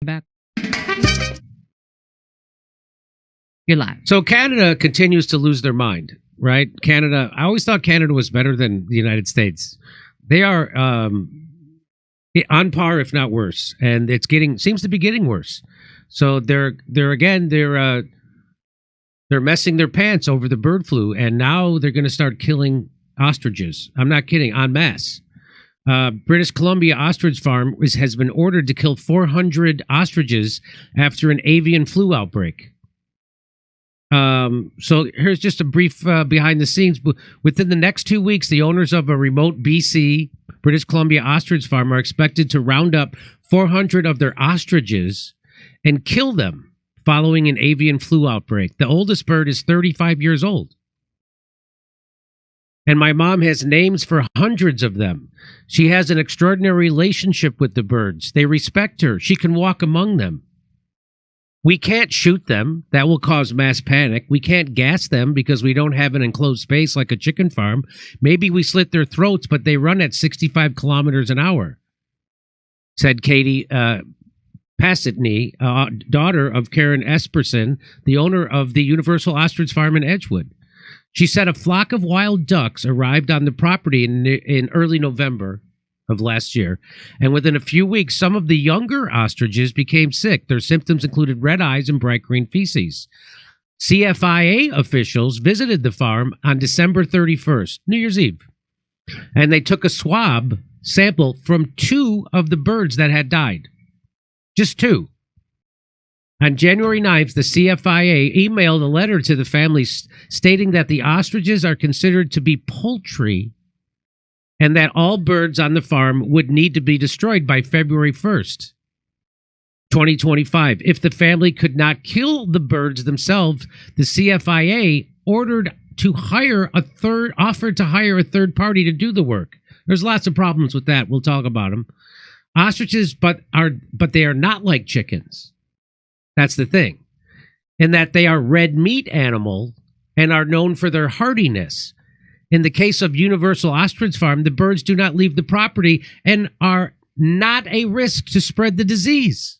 back. You're live. So Canada continues to lose their mind, right? Canada, I always thought Canada was better than the United States. They are on par, if not worse, and seems to be getting worse. So they're messing their pants over the bird flu, and now they're going to start killing ostriches. I'm not kidding, en masse. British Columbia ostrich farm has been ordered to kill 400 ostriches after an avian flu outbreak. So here's just a brief behind the scenes. Within the next 2 weeks, the owners of a remote BC, British Columbia ostrich farm are expected to round up 400 of their ostriches and kill them following an avian flu outbreak. The oldest bird is 35 years old. And my mom has names for hundreds of them. She has an extraordinary relationship with the birds. They respect her. She can walk among them. We can't shoot them. That will cause mass panic. We can't gas them because we don't have an enclosed space like a chicken farm. Maybe we slit their throats, but they run at 65 kilometers an hour, said Katie Passitney, daughter of Karen Esperson, the owner of the Universal Ostrich Farm in Edgewood. She said a flock of wild ducks arrived on the property in early November of last year, and within a few weeks, some of the younger ostriches became sick. Their symptoms included red eyes and bright green feces. CFIA officials visited the farm on December 31st, New Year's Eve, and they took a swab sample from 2 of the birds that had died. Just 2. On January 9th, the CFIA emailed a letter to the families stating that the ostriches are considered to be poultry and that all birds on the farm would need to be destroyed by February 1st, 2025. If the family could not kill the birds themselves, the CFIA offered to hire a third party to do the work. There's lots of problems with that. We'll talk about them. Ostriches, but they are not like chickens. That's the thing. In that they are red meat animal and are known for their hardiness. In the case of Universal Ostrich Farm, the birds do not leave the property and are not a risk to spread the disease.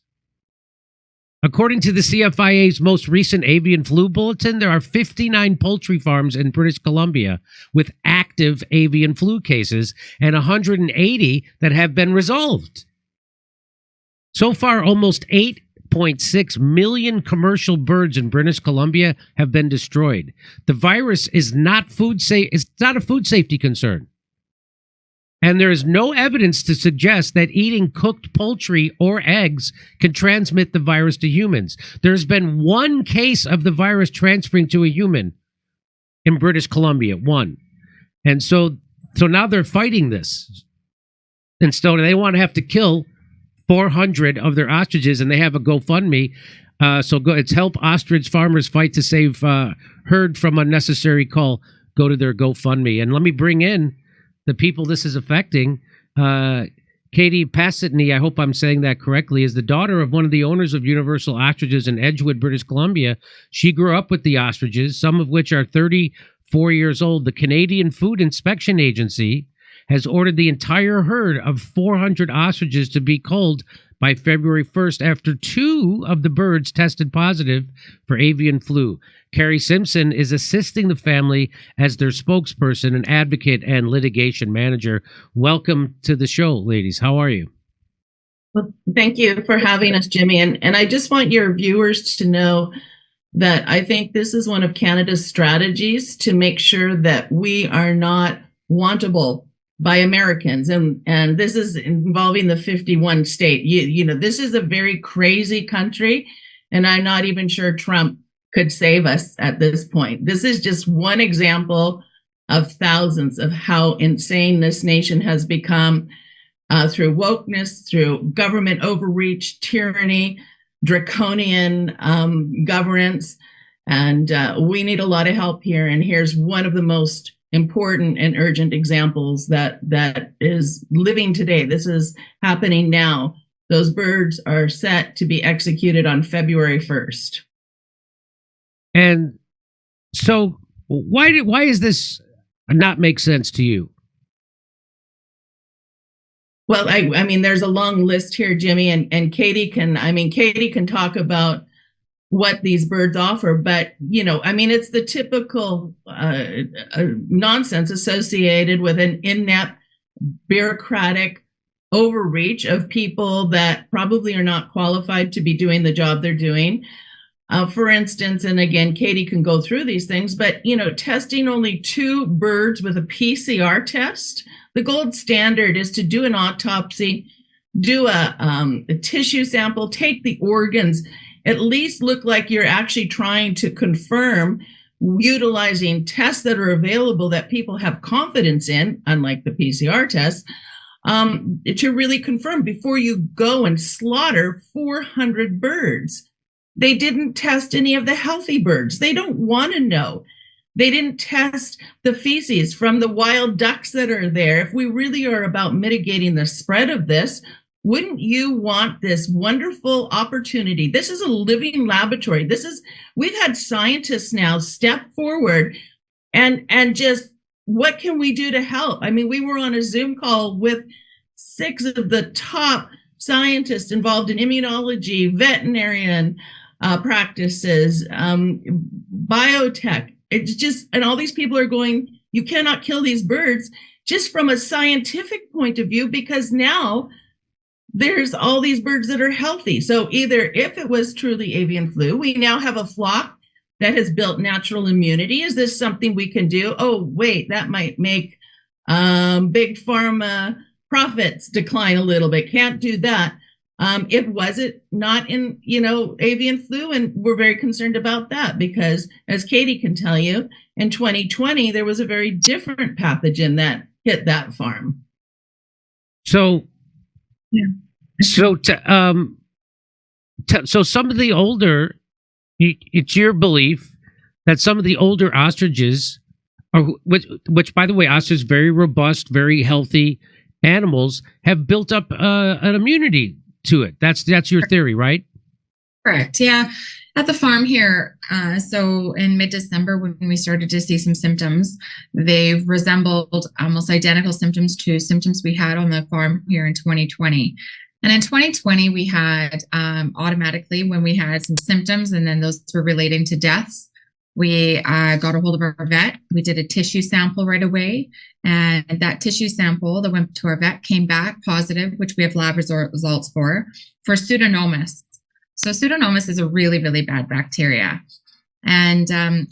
According to the CFIA's most recent avian flu bulletin, there are 59 poultry farms in British Columbia with active avian flu cases and 180 that have been resolved. So far, almost 8.6 million commercial birds in British Columbia have been destroyed. The virus is not it's not a food safety concern. And there is no evidence to suggest that eating cooked poultry or eggs can transmit the virus to humans. There's been 1 case of the virus transferring to a human in British Columbia, 1. And so now they're fighting this. And so they want to have to kill 400 of their ostriches, and they have a GoFundMe. It's Help Ostrich Farmers Fight to Save Herd from Unnecessary Cull. Go to their GoFundMe. And let me bring in the people this is affecting. Katie Passitney, I hope I'm saying that correctly, is the daughter of one of the owners of Universal Ostriches in Edgewood, British Columbia. She grew up with the ostriches, some of which are 34 years old. The Canadian Food Inspection Agency has ordered the entire herd of 400 ostriches to be culled by February 1st after 2 of the birds tested positive for avian flu. Carrie Simpson is assisting the family as their spokesperson, an advocate, and litigation manager. Welcome to the show, ladies. How are you? Well, thank you for having us, Jimmy. And I just want your viewers to know that I think this is one of Canada's strategies to make sure that we are not wantable by Americans, and this is involving the 51 state. You know, this is a very crazy country, and I'm not even sure Trump could save us at this point. This is just one example of thousands of how insane this nation has become through wokeness, through government overreach, tyranny, draconian governance, and we need a lot of help here. And here's one of the most important and urgent examples that is living today. This is happening now. Those birds are set to be executed on February 1st. And so why does this not make sense to you? Well, I mean, there's a long list here, Jimmy, and Katie can talk about what these birds offer, but I mean, it's the typical nonsense associated with an inept, bureaucratic overreach of people that probably are not qualified to be doing the job they're doing. For instance, and again, Katie can go through these things, but testing only 2 birds with a PCR test. The gold standard is to do an autopsy, do a tissue sample, take the organs, at least look like you're actually trying to confirm, utilizing tests that are available that people have confidence in, unlike the PCR test, to really confirm before you go and slaughter 400 birds. They didn't test any of the healthy birds. They don't want to know. They didn't test the feces from the wild ducks that are there. If we really are about mitigating the spread of this, wouldn't you want this wonderful opportunity? This is a living laboratory. We've had scientists now step forward and just, what can we do to help? I mean, we were on a Zoom call with 6 of the top scientists involved in immunology, veterinarian practices, biotech. It's just, and all these people are going, you cannot kill these birds, just from a scientific point of view, because now there's all these birds that are healthy. So either, if it was truly avian flu, we now have a flock that has built natural immunity. Is this something we can do? Oh, wait, that might make big pharma profits decline a little bit. Can't do that. Was it not in, avian flu? And we're very concerned about that because, as Katie can tell you, in 2020, there was a very different pathogen that hit that farm. So, yeah. So some of the older, it's your belief that some of the older ostriches are, which by the way, ostriches, very robust, very healthy animals, have built up an immunity to it. That's your theory, right? Correct. Yeah. At the farm here, so in mid-December, when we started to see some symptoms, they resembled almost identical symptoms to symptoms we had on the farm here in 2020. And in 2020, we had automatically, when we had some symptoms, and then those were relating to deaths, we got a hold of our vet. We did a tissue sample right away. And that tissue sample that went to our vet came back positive, which we have lab results for Pseudomonas. So Pseudomonas is a really, really bad bacteria. And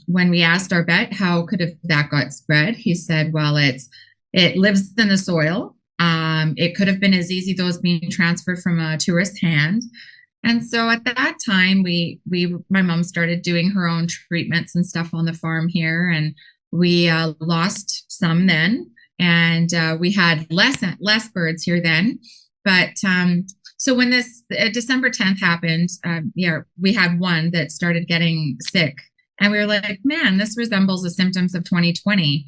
when we asked our vet how could have that got spread, he said, well, it lives in the soil. It could have been as easy though as being transferred from a tourist hand. And so at that time, my mom started doing her own treatments and stuff on the farm here, and we lost some then, and we had less birds here then. But so when this December 10th happened, we had one that started getting sick, and we were like, man, this resembles the symptoms of 2020.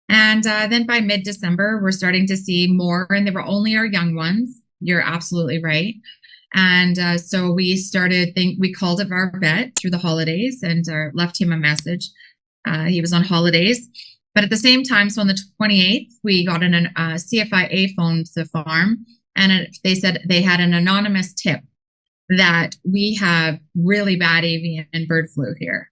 And then by mid-December, we're starting to see more, and they were only our young ones. You're absolutely right. And so we we called up our vet through the holidays and left him a message. He was on holidays. But at the same time, so on the 28th, we got a CFIA phoned the farm, and they said they had an anonymous tip that we have really bad avian bird flu here.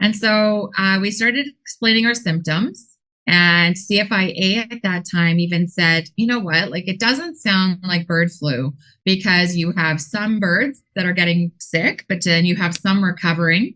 And so we started explaining our symptoms. And CFIA at that time even said, you know what, like, it doesn't sound like bird flu because you have some birds that are getting sick, but then you have some recovering.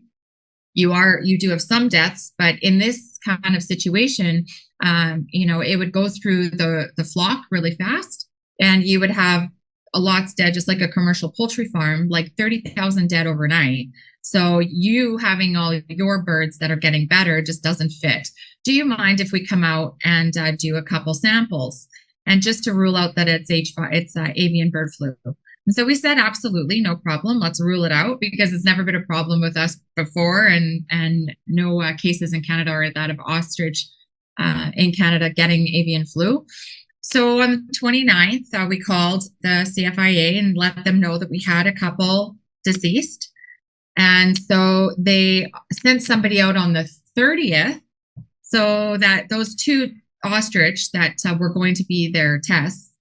You do have some deaths, but in this kind of situation, it would go through the flock really fast, and you would have a lot's dead, just like a commercial poultry farm, like 30,000 dead overnight. So you having all your birds that are getting better just doesn't fit. Do you mind if we come out and do a couple samples, and just to rule out that it's avian bird flu? And so we said, absolutely, no problem. Let's rule it out, because it's never been a problem with us before, and no cases in Canada are that of ostrich in Canada getting avian flu. So on the 29th, we called the CFIA and let them know that we had a couple deceased. And so they sent somebody out on the 30th, so that those 2 ostrich that were going to be their tests,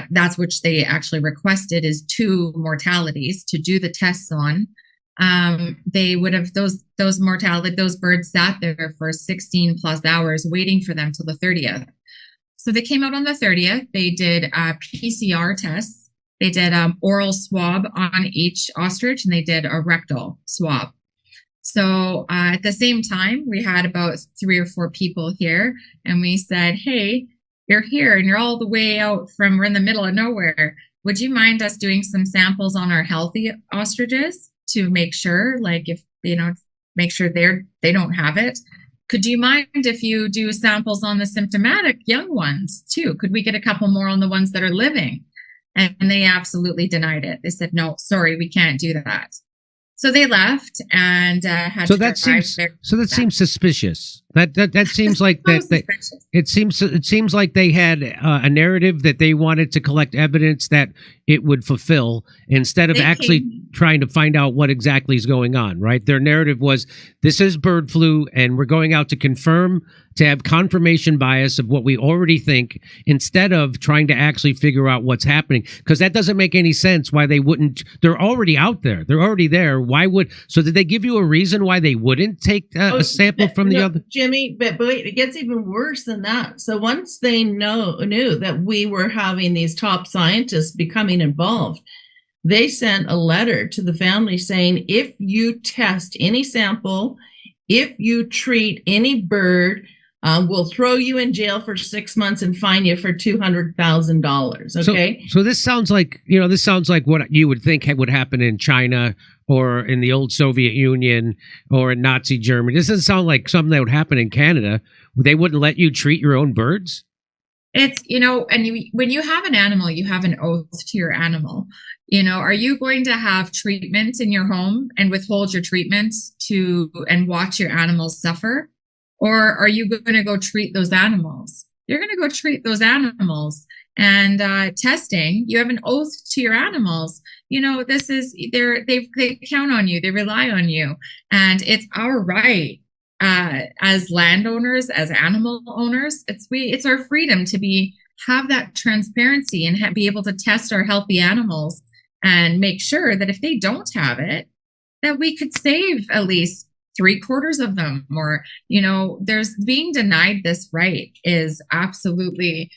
that's which they actually requested, is 2 mortalities to do the tests on. They would have those birds sat there for 16 plus hours waiting for them till the 30th. So they came out on the 30th. They did PCR tests. They did oral swab on each ostrich, and they did a rectal swab. So at the same time, we had about 3 or 4 people here, and we said, hey, you're here and you're all the way out from, we're in the middle of nowhere. Would you mind us doing some samples on our healthy ostriches to make sure, like, if, make sure they don't have it? Could you mind if you do samples on the symptomatic young ones too? Could we get a couple more on the ones that are living? And they absolutely denied it. They said, no, sorry, we can't do that. So they left and had so to that seems their, so that seems suspicious. That seems like it seems like they had a narrative that they wanted to collect evidence that it would fulfill, instead of actually trying to find out what exactly is going on. Right? Their narrative was, this is bird flu, and we're going out to confirm, to have confirmation bias of what we already think, instead of trying to actually figure out what's happening. Because that doesn't make any sense why they wouldn't. They're already out there. They're already there. Why would? So did they give you a reason why they wouldn't take a sample from the other? Jimmy, but it gets even worse than that. So once they knew that we were having these top scientists becoming involved, they sent a letter to the family saying, if you test any sample, if you treat any bird, we'll throw you in jail for 6 months and fine you for $200,000. Okay. So this sounds like, this sounds like what you would think would happen in China or in the old Soviet Union or in Nazi Germany. This doesn't sound like something that would happen in Canada. They wouldn't let you treat your own birds? It's, and when you have an animal, you have an oath to your animal. Are you going to have treatment in your home and withhold your treatment and watch your animals suffer? Or are you going to go treat those animals? You're going to go treat those animals. And testing, you have an oath to your animals. This is, they count on you, they rely on you. And it's our right as landowners, as animal owners, it's our freedom to have that transparency and be able to test our healthy animals and make sure that if they don't have it, that we could save at least 3/4 of them. Or, there's being denied this right is absolutely,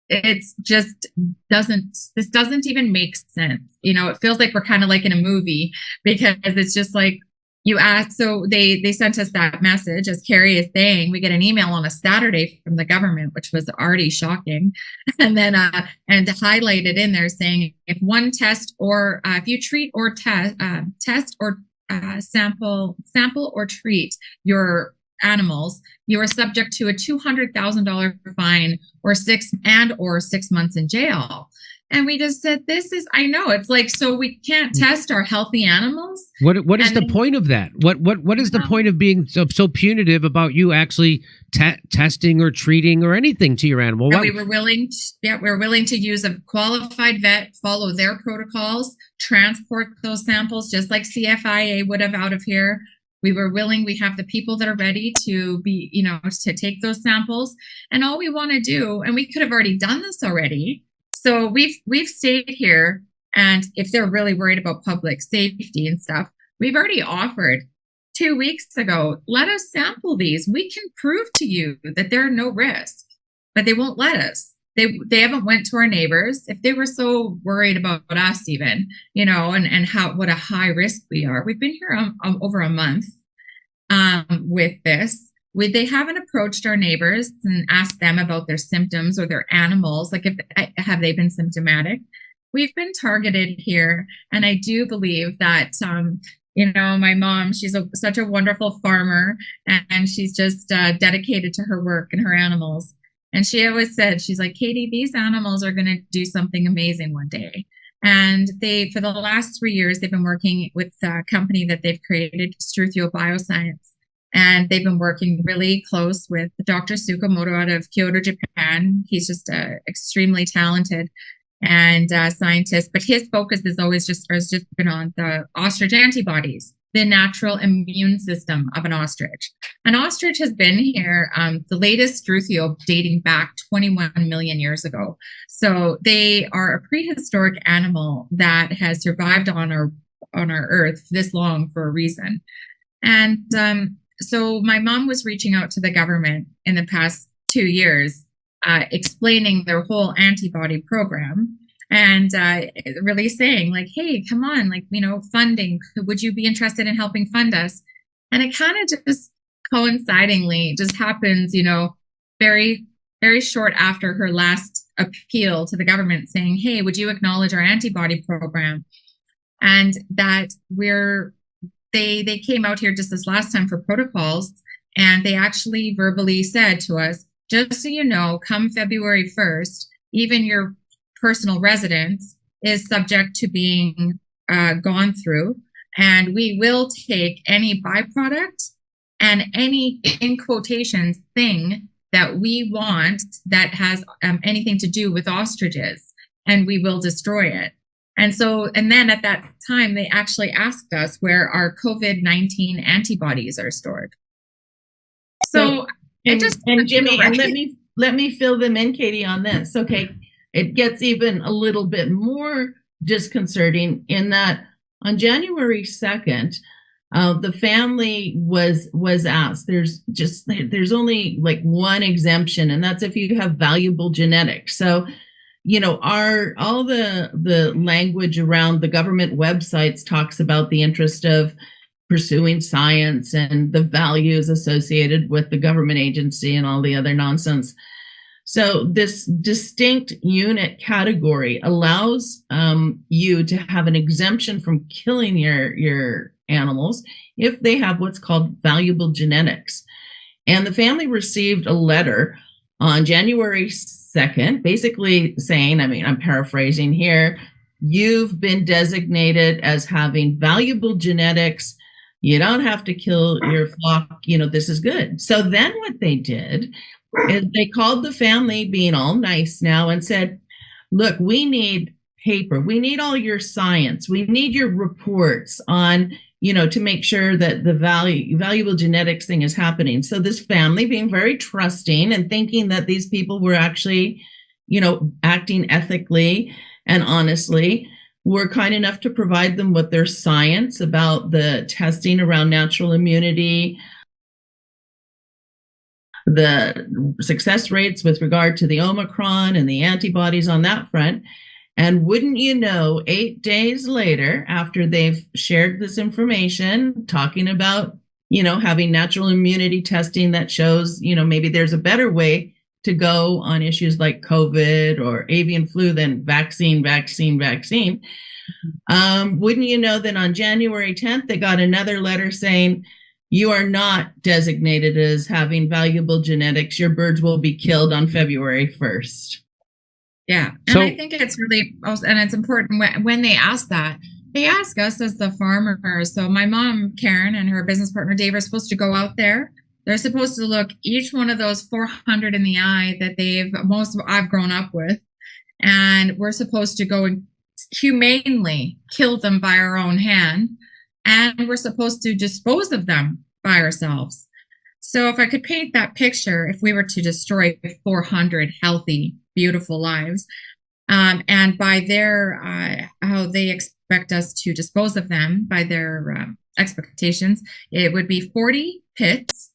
it's just this doesn't even make sense. It feels like we're kind of like in a movie, because it's just like, you ask, so they sent us that message, as Carrie is saying, we get an email on a Saturday from the government, which was already shocking. And then, and highlighted in there saying, if one test or if you treat or test or sample or treat your animals, you are subject to a $200,000 fine or 6 months in jail. And we just said, I know, it's like, so we can't test our healthy animals. What is the point of that? What is the point of being so punitive about you actually testing or treating or anything to your animal? We were willing to use a qualified vet, follow their protocols, transport those samples just like CFIA would have out of here. We were willing, we have the people that are ready to be, to take those samples. And all we want to do, and we could have already done this already. So we've stayed here, and if they're really worried about public safety and stuff, we've already offered 2 weeks ago, let us sample these. We can prove to you that they're no risk, but they won't let us. They haven't went to our neighbors. If they were so worried about us even, and what a high risk we are. We've been here over a month with this. They haven't approached our neighbors and asked them about their symptoms or their animals, like have they been symptomatic. We've been targeted here, and I do believe that my mom, she's such a wonderful farmer, and she's just dedicated to her work and her animals. And she always said, she's like, Katie, these animals are going to do something amazing one day. And for the last 3 years, they've been working with a company that they've created, Struthio Bioscience. And they've been working really close with Dr. Tsukamoto out of Kyoto, Japan. He's just extremely talented and scientist, but his focus is always just been on the ostrich antibodies. the natural immune system of an ostrich. An ostrich has been here, the latest struthio dating back 21 million years ago. So they are a prehistoric animal that has survived on our earth this long for a reason. And so my mom was reaching out to the government in the past 2 years, explaining their whole antibody program. And really saying like, hey, come on, like, funding, would you be interested in helping fund us? And it kind of just coincidingly just happens, very, very short after her last appeal to the government saying, hey, would you acknowledge our antibody program? And that they came out here just this last time for protocols, and they actually verbally said to us, just so you know, come February 1st, even your personal residence is subject to being gone through, and we will take any byproduct and any, in quotations, thing that we want that has anything to do with ostriches, and we will destroy it. And then at that time, they actually asked us where our COVID-19 antibodies are stored. So and Jimmy, and let me fill them in, Katie, on this. Okay. It gets even a little bit more disconcerting in that on January 2nd, the family was asked, there's only like one exemption, and that's if you have valuable genetics. So, all the language around the government websites talks about the interest of pursuing science and the values associated with the government agency and all the other nonsense. So this distinct unit category allows you to have an exemption from killing your animals if they have what's called valuable genetics. And the family received a letter on January 2nd, basically saying, I'm paraphrasing here, you've been designated as having valuable genetics. You don't have to kill your flock. This is good. So then what they did is they called the family, being all nice now, and said, look, we need paper. We need all your science. We need your reports on, to make sure that the valuable genetics thing is happening. So this family, being very trusting and thinking that these people were actually, acting ethically and honestly, were kind enough to provide them with their science about the testing around natural immunity, the success rates with regard to the Omicron and the antibodies on that front. And wouldn't you know, 8 days later, after they've shared this information, talking about, having natural immunity testing that shows, maybe there's a better way to go on issues like COVID or avian flu than vaccine. Wouldn't you know that on January 10th, they got another letter saying, you are not designated as having valuable genetics. Your birds will be killed on February 1st. Yeah. And I think it's really, and it's important when they ask that, they ask us as the farmers. So my mom, Karen, and her business partner, Dave, are supposed to go out there. They're supposed to look each one of those 400 in the eye that I've grown up with. And we're supposed to go and humanely kill them by our own hand. And we're supposed to dispose of them by ourselves. So if I could paint that picture, if we were to destroy 400 healthy, beautiful lives, and by their, how they expect us to dispose of them, by their expectations, it would be 40 pits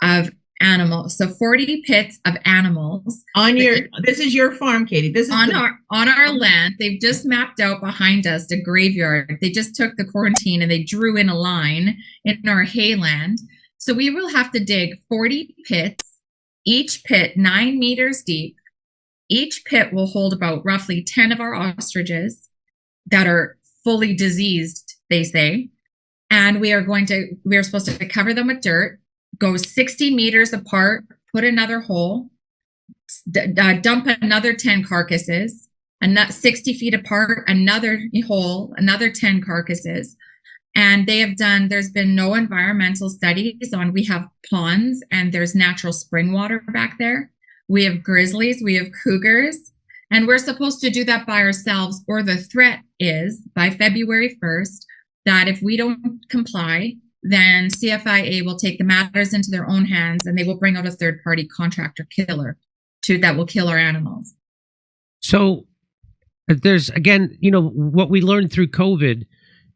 of animals. So 40 pits of animals on this is your farm, Katie. This is on our land. They've just mapped out behind us the graveyard. They just took the quarantine and they drew in a line in our hayland. So we will have to dig 40 pits, each pit 9 meters deep. Each pit will hold about roughly 10 of our ostriches that are fully diseased, they say. And we are supposed to cover them with dirt, go 60 meters apart, put another hole, dump another 10 carcasses, and 60 feet apart, another hole, another 10 carcasses. And there's been no environmental studies on, we have ponds and there's natural spring water back there. We have grizzlies, we have cougars, and we're supposed to do that by ourselves, or the threat is by February 1st, that if we don't comply, then CFIA will take the matters into their own hands and they will bring out a third-party contractor killer that will kill our animals. So there's, again, what we learned through COVID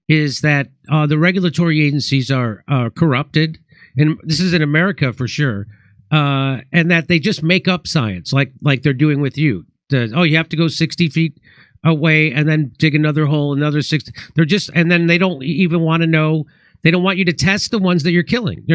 is that the regulatory agencies are corrupted, and this is in America for sure, and that they just make up science like they're doing with you. You have to go 60 feet away and then dig another hole, another 60. And then they don't even want to know. They don't want you to test the ones that you're killing.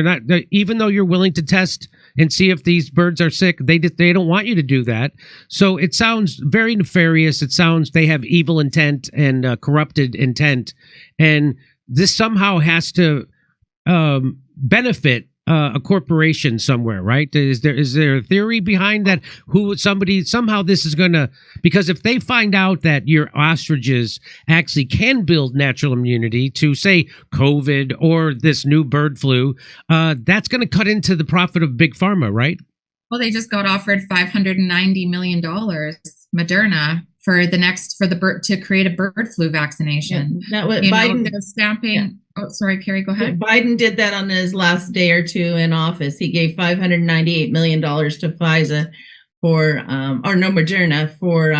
Even though you're willing to test and see if these birds are sick, they don't want you to do that. So it sounds very nefarious. It sounds they have evil intent and corrupted intent, and this somehow has to benefit a corporation somewhere, right? Is there a theory behind that? Somehow this is gonna, because if they find out that your ostriches actually can build natural immunity to, say, COVID or this new bird flu, that's gonna cut into the profit of big pharma, right? Well, they just got offered $590 million, Moderna, to create a bird flu vaccination. Yeah, that was Biden stamping. Yeah. Oh, sorry, Carrie, go ahead. Biden did that on his last day or two in office. He gave $598 million to Pfizer Moderna for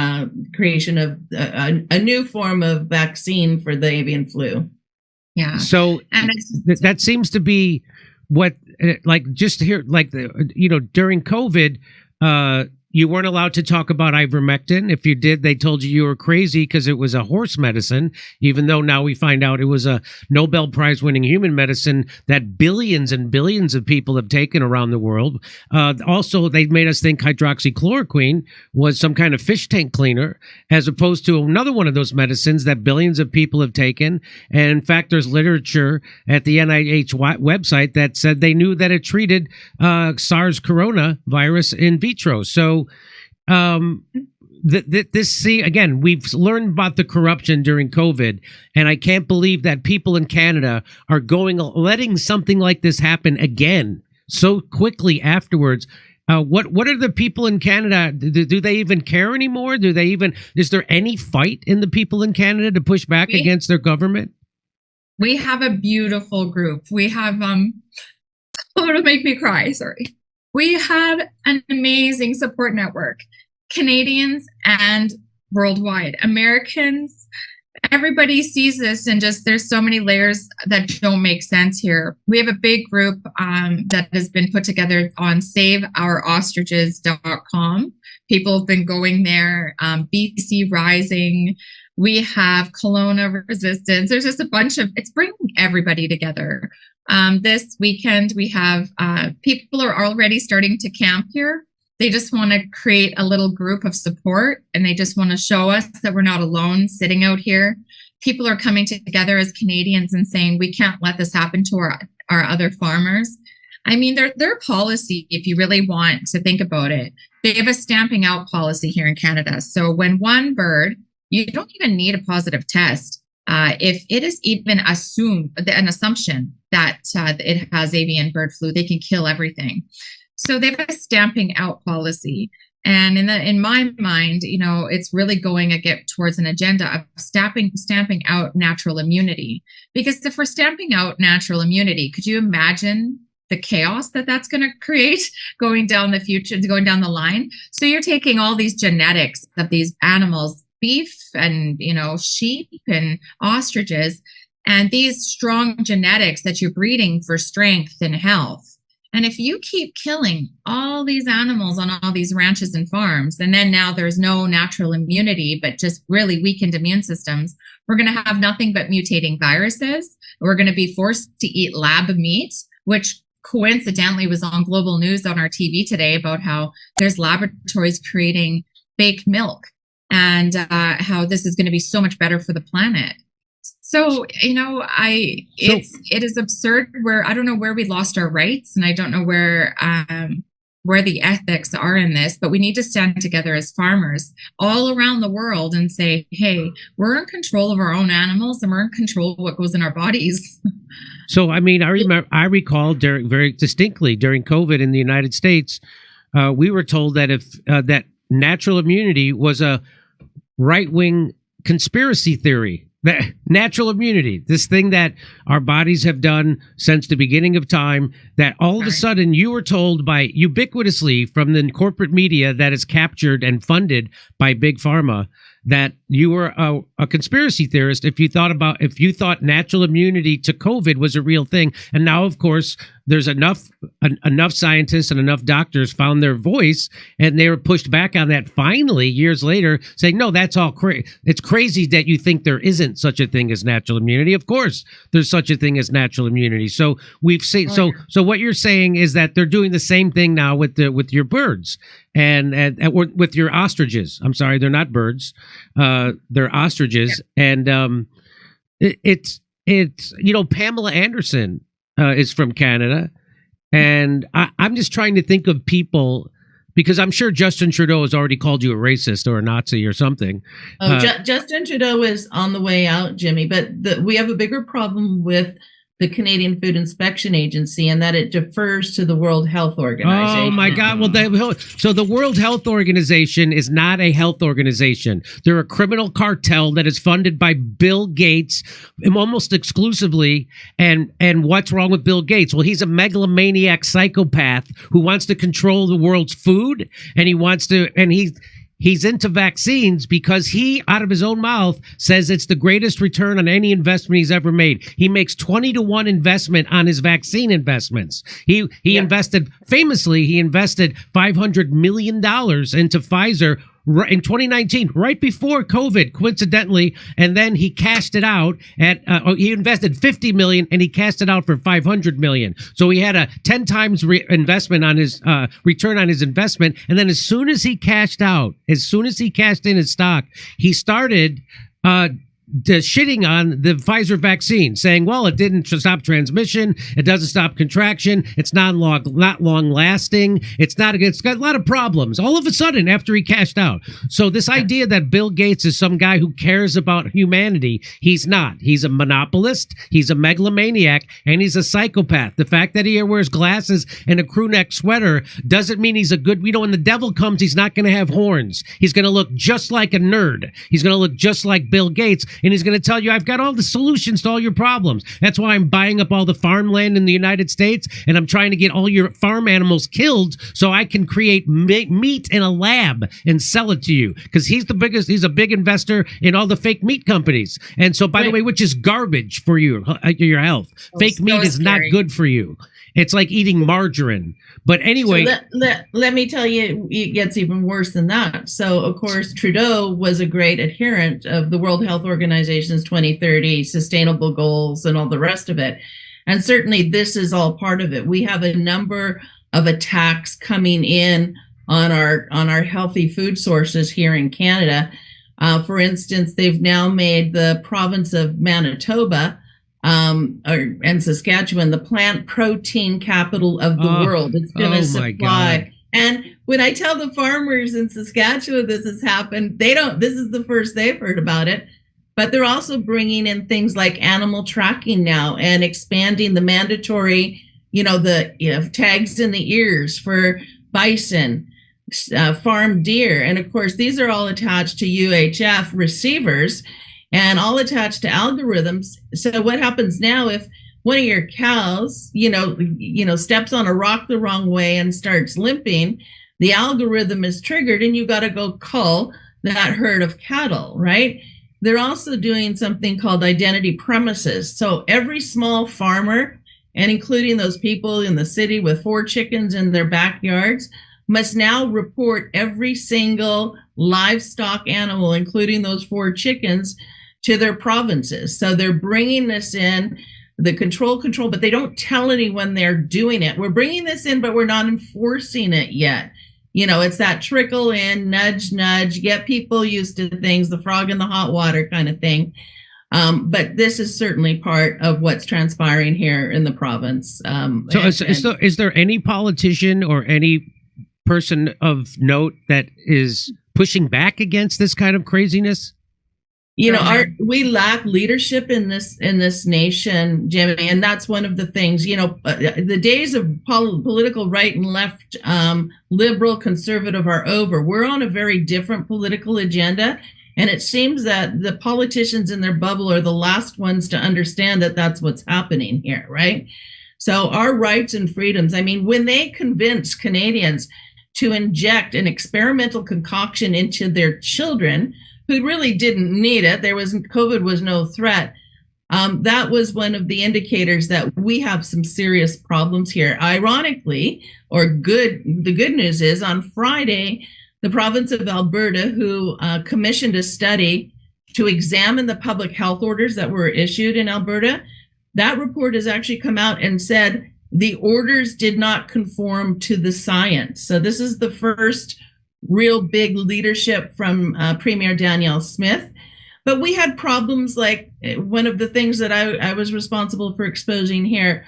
creation of a new form of vaccine for the avian flu. Yeah. So that seems to be what, just here, during COVID, you weren't allowed to talk about ivermectin. If you did, they told you were crazy because it was a horse medicine, even though now we find out it was a Nobel Prize winning human medicine that billions and billions of people have taken around the world. Also, they made us think hydroxychloroquine was some kind of fish tank cleaner, as opposed to another one of those medicines that billions of people have taken. And in fact, there's literature at the NIH website that said they knew that it treated SARS coronavirus in vitro. So again, we've learned about the corruption during COVID, and I can't believe that people in Canada are letting something like this happen again so quickly afterwards. What are the people in Canada? Do they even care anymore? Is there any fight in the people in Canada to push back against their government? We have a beautiful group. We have, it'll make me cry, sorry. We have an amazing support network, Canadians and worldwide. Americans, everybody sees this and there's so many layers that don't make sense here. We have a big group that has been put together on saveourostriches.com. People have been going there, BC Rising. We have Kelowna Resistance. There's just it's bringing everybody together. This weekend, we have people are already starting to camp here. They just want to create a little group of support, and they just want to show us that we're not alone sitting out here. People are coming together as Canadians and saying, we can't let this happen to our other farmers. I mean, their policy, if you really want to think about it, they have a stamping out policy here in Canada. So when one bird, you don't even need a positive test. If it is even an assumption that it has avian bird flu, they can kill everything. So they have a stamping out policy. And in my mind, it's really going towards an agenda of stamping out natural immunity. Because if we're stamping out natural immunity, could you imagine the chaos that's going to create going down the line? So you're taking all these genetics of these animals, beef and sheep and ostriches, and these strong genetics that you're breeding for strength and health. And if you keep killing all these animals on all these ranches and farms, and then now there's no natural immunity, but just really weakened immune systems, we're going to have nothing but mutating viruses. We're going to be forced to eat lab meat, which coincidentally was on global news on our TV today about how there's laboratories creating fake milk, and how this is going to be so much better for the planet. So, it is absurd where I don't know where we lost our rights, and I don't know where the ethics are in this, but we need to stand together as farmers all around the world and say, hey, we're in control of our own animals and we're in control of what goes in our bodies. So, I mean, I recall very distinctly during COVID in the United States, we were told that that natural immunity was a right-wing conspiracy theory Natural immunity, this thing that our bodies have done since the beginning of time, that all of a sudden you were told by ubiquitously from the corporate media that is captured and funded by Big Pharma that you were a conspiracy theorist if you thought natural immunity to COVID was a real thing. And now, of course, there's enough scientists and enough doctors found their voice, and they were pushed back on that finally years later, saying, no, that's all crazy. It's crazy that you think there isn't such a thing as natural immunity. Of course, there's such a thing as natural immunity. So we've seen. So what you're saying is that they're doing the same thing now with your birds and with your ostriches. I'm sorry, they're not birds. They're ostriches, and it's Pamela Anderson is from Canada, and I'm just trying to think of people, because I'm sure Justin Trudeau has already called you a racist or a Nazi or something. Justin Trudeau is on the way out, Jimmy, but we have a bigger problem with the Canadian Food Inspection Agency, and that it defers to the World Health Organization. Oh my God! Well, so the World Health Organization is not a health organization. They're a criminal cartel that is funded by Bill Gates almost exclusively. And what's wrong with Bill Gates? Well, he's a megalomaniac psychopath who wants to control the world's food, and he's into vaccines because he, out of his own mouth, says it's the greatest return on any investment he's ever made. He makes 20-to-1 investment on his vaccine investments. He invested $500 million into Pfizer in 2019, right before COVID, coincidentally, and then he cashed it out he invested $50 million and he cashed it out for $500 million. So he had a 10 times investment on his return on his investment. And then as soon as he cashed in his stock, he started shitting on the Pfizer vaccine, saying, well, it didn't stop transmission, it doesn't stop contraction, it's not long lasting, it's got a lot of problems all of a sudden after he cashed out. So this idea that Bill Gates is some guy who cares about humanity, he's not. He's a monopolist, he's a megalomaniac, and he's a psychopath. The fact that he wears glasses and a crew neck sweater doesn't mean he's a good, when the devil comes, he's not going to have horns. He's going to look just like a nerd. He's going to look just like Bill Gates, and he's going to tell you, I've got all the solutions to all your problems. That's why I'm buying up all the farmland in the United States, and I'm trying to get all your farm animals killed so I can create meat in a lab and sell it to you. Because he's a big investor in all the fake meat companies. And so, by the way, which is garbage for your health. Fake meat is not good for you. It's like eating margarine. But anyway, so let me tell you, it gets even worse than that. So, of course, Trudeau was a great adherent of the World Health Organization's 2030 sustainable goals and all the rest of it. And certainly this is all part of it. We have a number of attacks coming in on our healthy food sources here in Canada. For instance, they've now made the province of Manitoba and Saskatchewan the plant protein capital of the world. It's going to supply. And when I tell the farmers in Saskatchewan this has happened, this is the first they've heard about it. But they're also bringing in things like animal tracking now and expanding the mandatory, tags in the ears for bison, farm deer. And of course, these are all attached to UHF receivers and all attached to algorithms. So what happens now if one of your cows, steps on a rock the wrong way and starts limping, the algorithm is triggered and you got to go cull that herd of cattle, right? They're also doing something called identity premises. So every small farmer, and including those people in the city with 4 chickens in their backyards, must now report every single livestock animal, including those 4 chickens, to their provinces. So they're bringing this in, the control, but they don't tell anyone they're doing it. We're bringing this in, but we're not enforcing it yet. It's that trickle in, nudge, get people used to things, the frog in the hot water kind of thing. But this is certainly part of what's transpiring here in the province. Is there any politician or any person of note that is pushing back against this kind of craziness? We lack leadership in this nation, Jimmy, and that's one of the things. The days of political right and left, liberal, conservative are over. We're on a very different political agenda, And it seems that the politicians in their bubble are the last ones to understand that that's what's happening here, right? So our rights and freedoms, I mean, when they convinced Canadians to inject an experimental concoction into their children who really didn't need it, COVID was no threat. That was one of the indicators that we have some serious problems here. Ironically, the good news is on Friday, the province of Alberta, who commissioned a study to examine the public health orders that were issued in Alberta, that report has actually come out and said the orders did not conform to the science. So this is the first real big leadership from Premier Danielle Smith. But we had problems like one of the things that I was responsible for exposing here.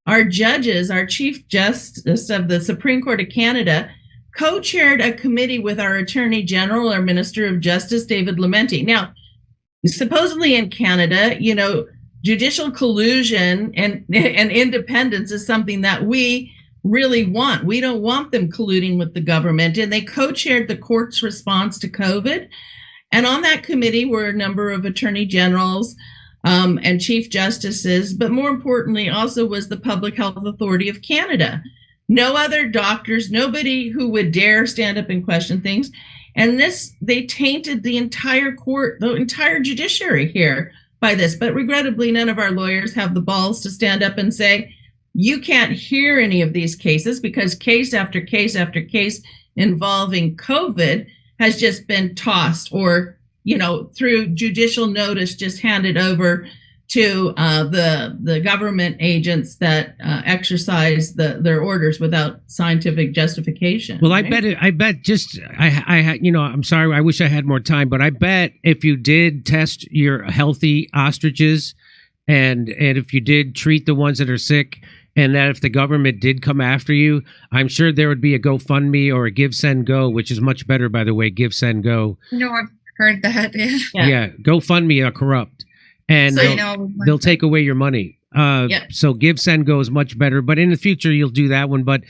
Our judges, our Chief Justice of the Supreme Court of Canada, co-chaired a committee with our Attorney General, our Minister of Justice, David Lametti. Now, supposedly in Canada, you know, judicial collusion and independence is something that we really want. We don't want them colluding with the government. And they co-chaired the court's response to COVID. And on that committee were a number of attorney generals and chief justices, but more importantly also was the Public Health Authority of Canada. No other doctors, nobody who would dare stand up and question things. And they tainted the entire court, the entire judiciary here by this. But regrettably, none of our lawyers have the balls to stand up and say, you can't hear any of these cases because case after case after case involving COVID has just been tossed or, you know, through judicial notice, just handed over to the government agents that exercise their orders without scientific justification. Well, right? I bet you know, I'm sorry, I wish I had more time, but I bet if you did test your healthy ostriches and if you did treat the ones that are sick, and that if the government did come after you, I'm sure there would be a GoFundMe or a Give, Send, Go, which is much better, by the way, Give, Send, Go. No, I've heard that. Yeah, GoFundMe are corrupt. And So they'll take away your money. So Give, Send, Go is much better. But in the future, you'll do that one. But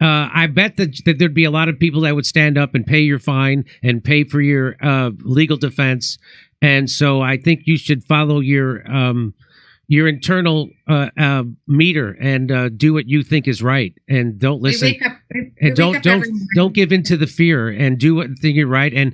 I bet that there'd be a lot of people that would stand up and pay your fine and pay for your legal defense. And so I think you should follow your internal meter and do what you think is right, and don't listen. And don't give in to the fear, and do what you think is right. And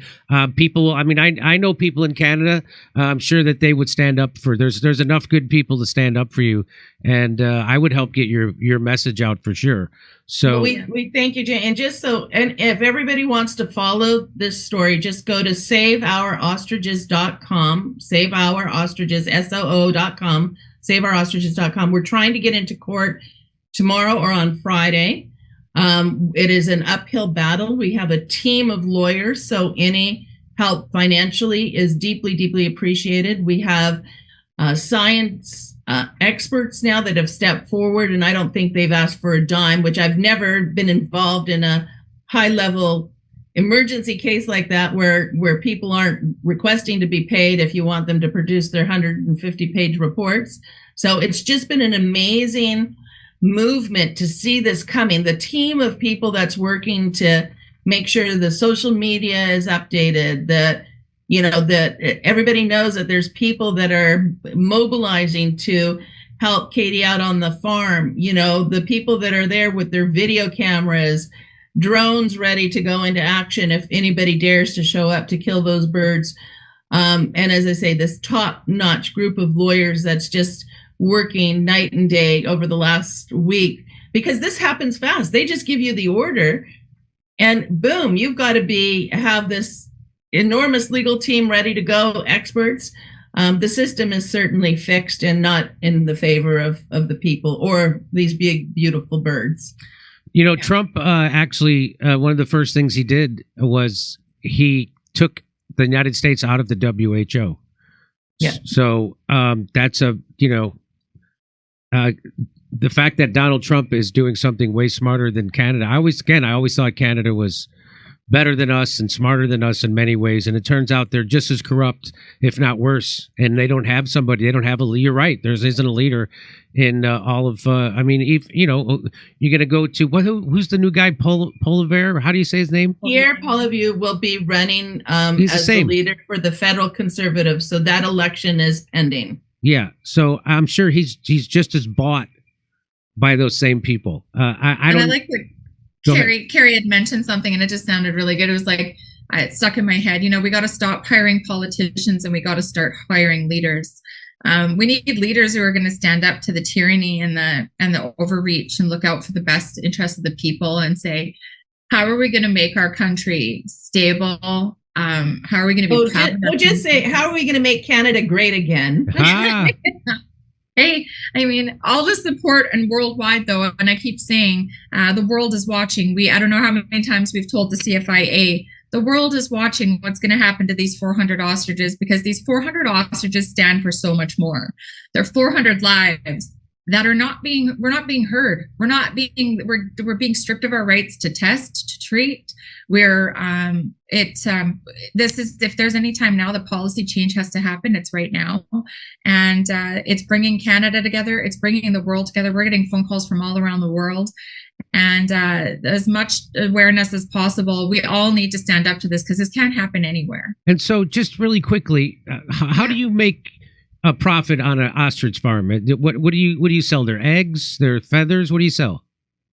people, I mean, I know people in Canada. I'm sure that they would stand up for. There's enough good people to stand up for you, and I would help get your message out for sure. So we thank you, Jane. And just so, and if everybody wants to follow this story, just go to saveourostriches.com, saveourostriches, SOO.com, saveourostriches.com. We're trying to get into court tomorrow or on Friday. It is an uphill battle. We have a team of lawyers, so any help financially is deeply, deeply appreciated. We have science experts now that have stepped forward, and I don't think they've asked for a dime, which I've never been involved in a high-level emergency case like that where people aren't requesting to be paid if you want them to produce their 150-page reports. So it's just been an amazing movement to see this coming. The team of people that's working to make sure the social media is updated, that everybody knows that there's people that are mobilizing to help Katie out on the farm, the people that are there with their video cameras, drones ready to go into action if anybody dares to show up to kill those birds. And as I say, this top-notch group of lawyers that's just working night and day over the last week, because this happens fast. They just give you the order and boom, you've got to have this enormous legal team ready to go, experts. The system is certainly fixed and not in the favor of the people or these big, beautiful birds. Trump actually, one of the first things he did was he took the United States out of the WHO. Yeah. So that's the fact that Donald Trump is doing something way smarter than Canada. I always thought Canada was better than us and smarter than us in many ways. And it turns out they're just as corrupt, if not worse. And they don't have somebody. They don't have a leader. You're right. There isn't a leader in all of. I mean, if you're going to go to who's the new guy? Poliver? How do you say his name? Pierre Poilievre will be running as the leader for the federal conservatives. So that election is pending. Yeah. So I'm sure he's just as bought by those same people. I don't. I like that. Carrie had mentioned something and it just sounded really good. It was like, it stuck in my head. We got to stop hiring politicians and we got to start hiring leaders. We need leaders who are going to stand up to the tyranny and the overreach and look out for the best interests of the people and say, how are we going to make our country stable? How are we going to be proud? We'll just say, how are we going to make Canada great again? Hey, I mean, all the support and worldwide, though, and I keep saying the world is watching. I don't know how many times we've told the CFIA, the world is watching what's going to happen to these 400 ostriches, because these 400 ostriches stand for so much more. They're 400 lives that we're not being heard. We're being stripped of our rights to test, to treat. This is, if there's any time now, the policy change has to happen. It's right now. And it's bringing Canada together. It's bringing the world together. We're getting phone calls from all around the world. And as much awareness as possible, we all need to stand up to this, because this can't happen anywhere. And so just really quickly, how do you make a profit on an ostrich farm? What do you sell? Their eggs, their feathers? What do you sell?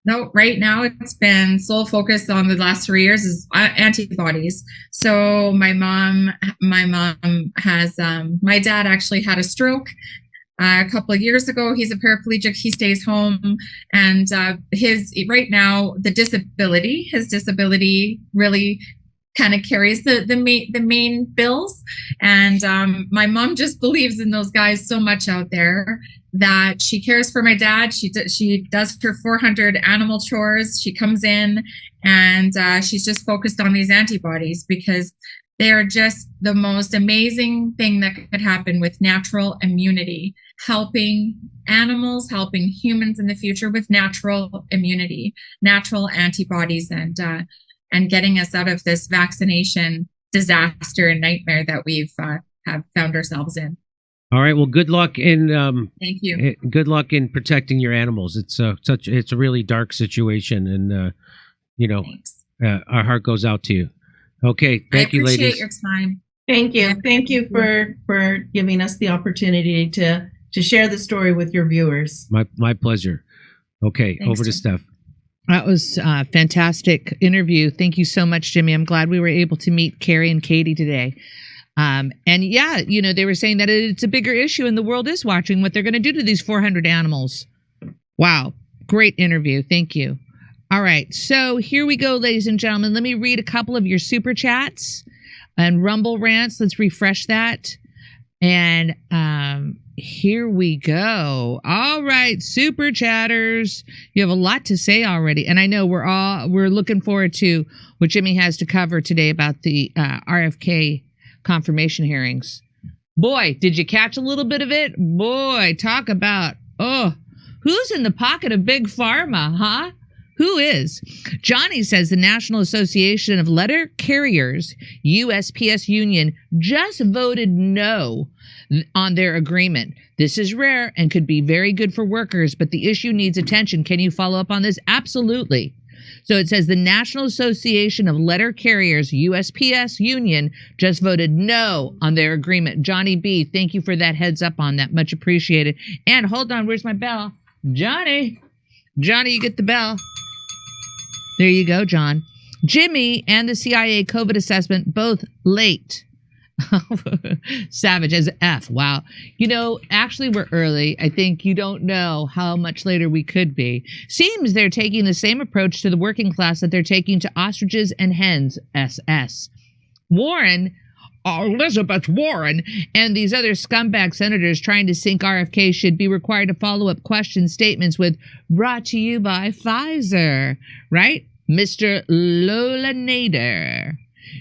No, right now it's been sole focus on the last 3 years is antibodies. So my mom has, my dad actually had a stroke a couple of years ago. He's a paraplegic. He stays home, and his disability really kind of carries the main bills. And my mom just believes in those guys so much out there that she cares for my dad. She does her 400 animal chores. She comes in and she's just focused on these antibodies, because they are just the most amazing thing that could happen with natural immunity, helping animals, helping humans in the future with natural immunity, natural antibodies, and getting us out of this vaccination disaster and nightmare that we've have found ourselves in. All right. Well, good luck in thank you. Good luck in protecting your animals. It's a really dark situation, and our heart goes out to you. Okay. Thank you, ladies. I appreciate your time. Thank you. Thank you for giving us the opportunity to share the story with your viewers. My pleasure. Okay. Thanks, over to Jim. Steph. That was a fantastic interview. Thank you so much, Jimmy. I'm glad we were able to meet Carrie and Katie today. And yeah, they were saying that it's a bigger issue and the world is watching what they're going to do to these 400 animals. Wow. Great interview. Thank you. All right. So here we go, ladies and gentlemen. Let me read a couple of your super chats and Rumble rants. Let's refresh that. And here we go. All right, super chatters. You have a lot to say already. And I know we're looking forward to what Jimmy has to cover today about the RFK confirmation hearings. Boy, did you catch a little bit of it? Boy, talk about, who's in the pocket of Big Pharma, huh? Who is? Johnny says the National Association of Letter Carriers, USPS Union, just voted no on their agreement. This is rare and could be very good for workers, but the issue needs attention. Can you follow up on this? Absolutely. So it says the National Association of Letter Carriers, USPS Union, just voted no on their agreement. Johnny B., thank you for that heads up on that. Much appreciated. And hold on, where's my bell? Johnny, you get the bell. There you go, John. Jimmy and the CIA COVID assessment, both late. Savage as F. Wow. Actually, we're early. I think you don't know how much later we could be. Seems they're taking the same approach to the working class that they're taking to ostriches and hens, SS. Elizabeth Warren, and these other scumbag senators trying to sink RFK should be required to follow up question statements with brought to you by Pfizer, right? Mr. Lola Nader.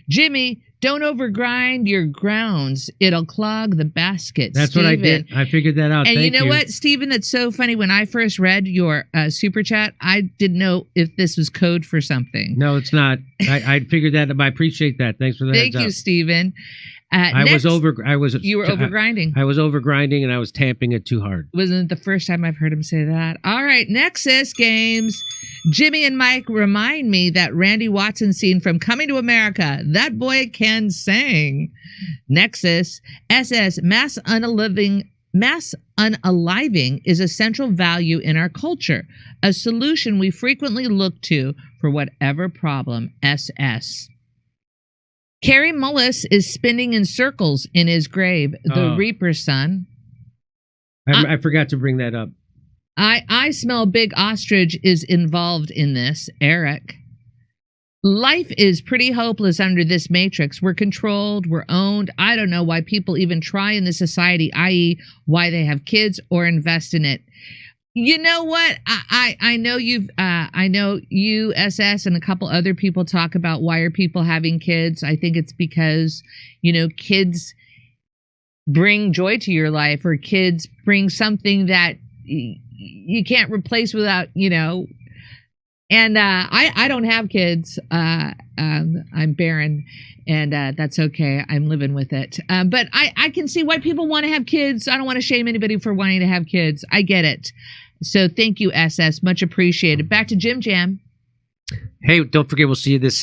Jimmy, Don't overgrind your grounds. It'll clog the basket. That's Steven. what I did. I figured that out. And Thank you know what, Stephen? That's so funny. When I first read your super chat, I didn't know if this was code for something. No, it's not. I figured that. I appreciate that. Thanks for the Thank heads you, up. Stephen. You were overgrinding. I was overgrinding and I was tamping it too hard. Wasn't it the first time I've heard him say that? All right, Nexus Games. Jimmy and Mike remind me that Randy Watson scene from Coming to America. That boy can sing. Nexus. SS. Mass unaliving is a central value in our culture, a solution we frequently look to for whatever problem. SS. Carrie Mullis is spinning in circles in his grave, the Reaper's son. I forgot to bring that up. I smell Big Ostrich is involved in this, Eric. Life is pretty hopeless under this matrix. We're controlled, we're owned. I don't know why people even try in this society, i.e. why they have kids or invest in it. You know what? I know I know you, SS, and a couple other people talk about why are people having kids. I think it's because, kids bring joy to your life, or kids bring something that you can't replace without, And I don't have kids. I'm barren, and that's okay. I'm living with it. But I can see why people want to have kids. I don't want to shame anybody for wanting to have kids. I get it. So thank you, SS. Much appreciated. Back to Jim Jam. Hey, don't forget, we'll see you this